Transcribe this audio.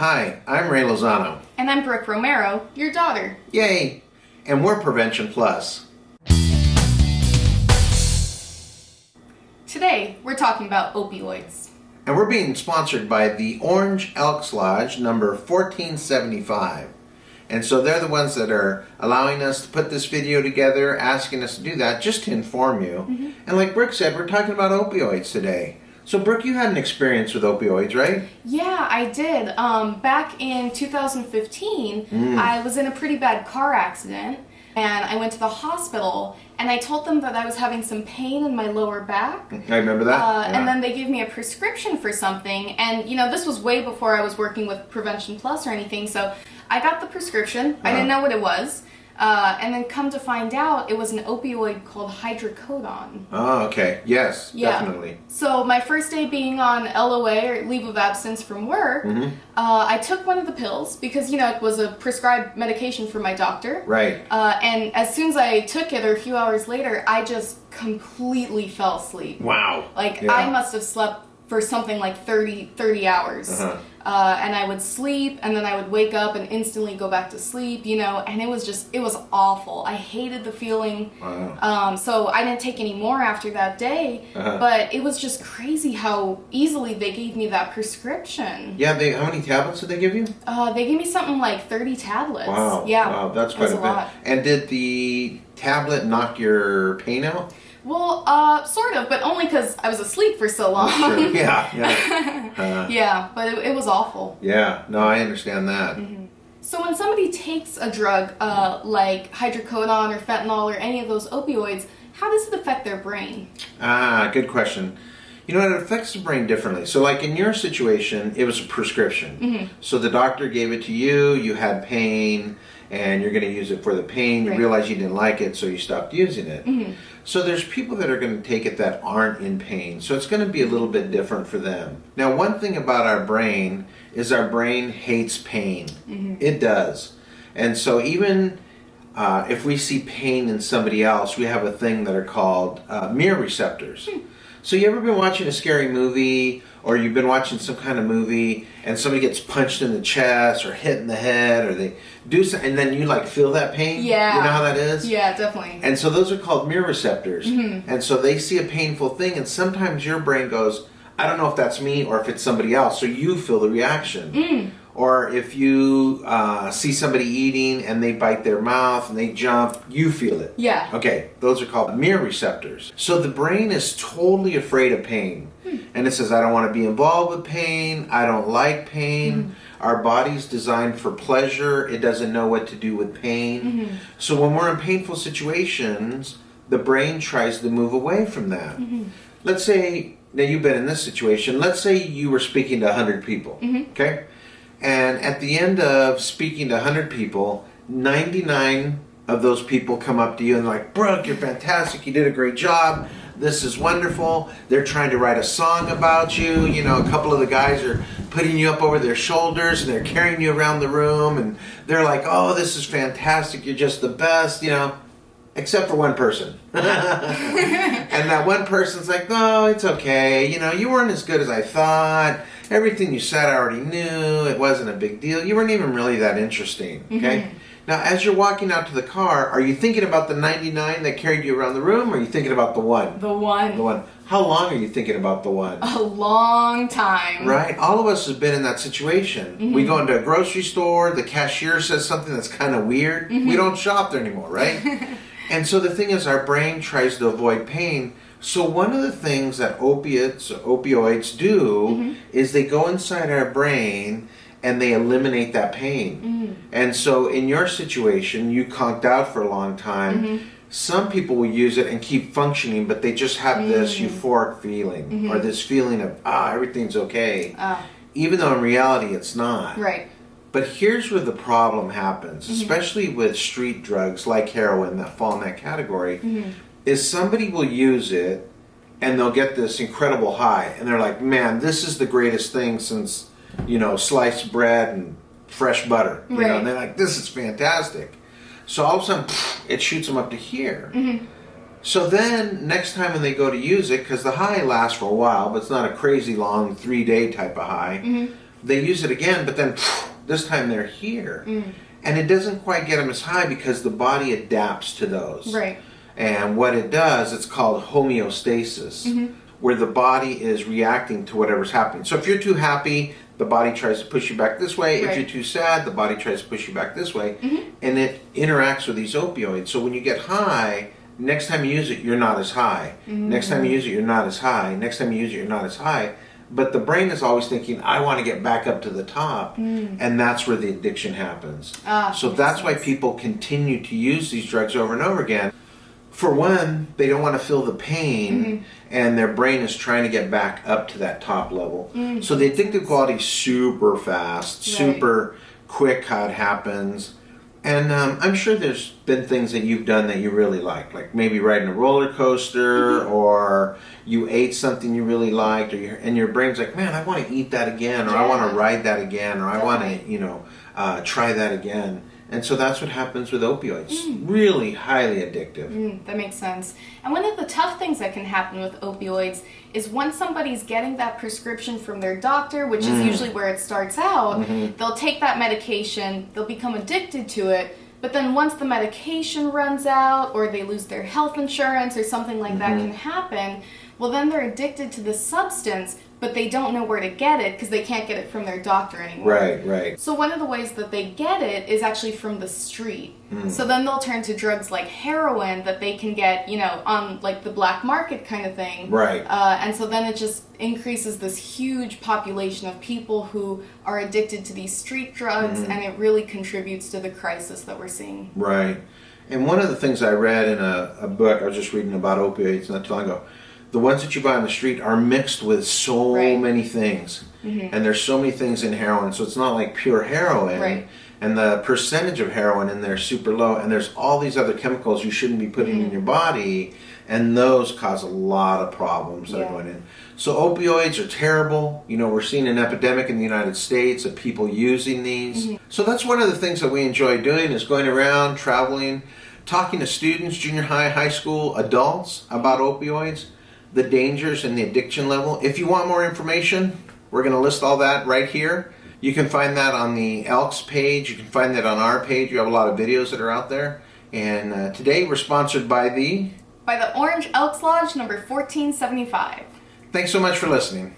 Hi, I'm Ray Lozano. And I'm Brooke Romero, your daughter. Yay! And we're Prevention Plus. Today, we're talking about opioids. And we're being sponsored by the Orange Elks Lodge number 1475. And so they're the ones that are allowing us to put this video together, asking us to do that, just to inform you. Mm-hmm. And like Brooke said, we're talking about opioids today. So Brooke, you had an experience with opioids, right? Yeah, I did. Back in 2015, I was in a pretty bad car accident, and I went to the hospital, and I told them that I was having some pain in my lower back. I remember that. Yeah. And then they gave me a prescription for something, and this was way before I was working with Prevention Plus or anything, so I got the prescription. I didn't know what it was. And then come to find out, it was an opioid called hydrocodone. Oh, okay. Yes, Yeah. definitely. So my first day being on LOA, or leave of absence from work, I took one of the pills because, it was a prescribed medication from my doctor. Right. And as soon as I took it, or a few hours later, I just completely fell asleep. Wow. Yeah. I must have slept for something like 30 hours. And I would sleep, and then I would wake up and instantly go back to sleep, and it was awful. I hated the feeling. Wow. So I didn't take any more after that day, but it was just crazy how easily they gave me that prescription. Yeah, how many tablets did they give you? They gave me something like 30 tablets. Wow. Yeah. Wow, that's quite a bit. Lot. And did the tablet knock your pain out? Well, sort of, but only because I was asleep for so long. Sure. Yeah. Yeah, but it was awful. Yeah, no, I understand that. So when somebody takes a drug like hydrocodone or fentanyl or any of those opioids, how does it affect their brain? Good question. It affects the brain differently. So like in your situation, it was a prescription. So the doctor gave it to you, you had pain, and you're going to use it for the pain. You realize you didn't like it, so you stopped using it. So there's people that are going to take it that aren't in pain. So it's going to be a little bit different for them. Now, one thing about our brain is our brain hates pain. It does. And so even if we see pain in somebody else, we have a thing that are called mirror receptors. So you ever been watching a scary movie, or you've been watching some kind of movie and somebody gets punched in the chest or hit in the head, or they do something, and then you feel that pain? Yeah. You know how that is? Yeah, definitely. And so those are called mirror receptors. And so they see a painful thing, and sometimes your brain goes, I don't know if that's me or if it's somebody else, so you feel the reaction. Or if you see somebody eating and they bite their mouth and they jump, you feel it. Yeah. Okay, those are called mirror receptors. So the brain is totally afraid of pain. And it says, I don't want to be involved with pain. I don't like pain. Our body's designed for pleasure. It doesn't know what to do with pain. So when we're in painful situations, the brain tries to move away from that. Let's say, now you've been in this situation, let's say you were speaking to 100 people, okay? And at the end of speaking to 100 people, 99 of those people come up to you and they're like, Brooke, you're fantastic. You did a great job. This is wonderful. They're trying to write a song about you. A couple of the guys are putting you up over their shoulders and they're carrying you around the room. And they're like, oh, this is fantastic. You're just the best, except for one person. And that one person's like, no, it's okay. You weren't as good as I thought. Everything you said I already knew. It wasn't a big deal. You weren't even really that interesting. Okay? Now, as you're walking out to the car, are you thinking about the 99 that carried you around the room, or are you thinking about the one? The one. The one. How long are you thinking about the one? A long time. Right? All of us have been in that situation. We go into a grocery store, the cashier says something that's kind of weird. We don't shop there anymore, right? And so the thing is, our brain tries to avoid pain. So one of the things that opioids do is they go inside our brain and they eliminate that pain. And so in your situation, you conked out for a long time. Some people will use it and keep functioning, but they just have this euphoric feeling or this feeling of, everything's okay. Even though in reality it's not. Right. But here's where the problem happens, especially with street drugs like heroin that fall in that category, is somebody will use it and they'll get this incredible high. And they're like, man, this is the greatest thing since, sliced bread and fresh butter. And they're like, this is fantastic. So all of a sudden, it shoots them up to here. So then, next time when they go to use it, because the high lasts for a while, but it's not a crazy long 3-day type of high, they use it again, but then this time they're here. And it doesn't quite get them as high because the body adapts to those. Right. And what it does, it's called homeostasis, where the body is reacting to whatever's happening. So if you're too happy, the body tries to push you back this way. If you're too sad, the body tries to push you back this way. And it interacts with these opioids. So when you get high, next time you use it, you're not as high. Next time you use it, you're not as high. Next time you use it, you're not as high. But the brain is always thinking, I want to get back up to the top. And that's where the addiction happens. So that's why people continue to use these drugs over and over again. For one, they don't want to feel the pain, and their brain is trying to get back up to that top level. So the addictive quality is super fast, super quick how it happens. And I'm sure there's been things that you've done that you really like maybe riding a roller coaster, or you ate something you really liked, and your brain's like, man, I want to eat that again, or I want to ride that again, or I want to, try that again. And so that's what happens with opioids. Really highly addictive. That makes sense. And one of the tough things that can happen with opioids is once somebody's getting that prescription from their doctor, which is usually where it starts out, they'll take that medication, they'll become addicted to it, but then once the medication runs out, or they lose their health insurance, or something like that can happen, well then they're addicted to the substance, but they don't know where to get it because they can't get it from their doctor anymore. Right. So one of the ways that they get it is actually from the street. So then they'll turn to drugs like heroin that they can get, on like the black market kind of thing. Right. And so then it just increases this huge population of people who are addicted to these street drugs, and it really contributes to the crisis that we're seeing. Right. And one of the things I read in a book, I was just reading about opioids not too long ago, the ones that you buy on the street are mixed with so many things. And there's so many things in heroin, so it's not like pure heroin. Right. And the percentage of heroin in there is super low, and there's all these other chemicals you shouldn't be putting in your body, and those cause a lot of problems that are going in. So opioids are terrible. We're seeing an epidemic in the United States of people using these. So that's one of the things that we enjoy doing, is going around, traveling, talking to students, junior high, high school, adults about opioids, the dangers and the addiction level. If you want more information, we're going to list all that right here. You can find that on the Elks page. You can find that on our page. You have a lot of videos that are out there. And today we're sponsored by the Orange Elks Lodge number 1475. Thanks so much for listening.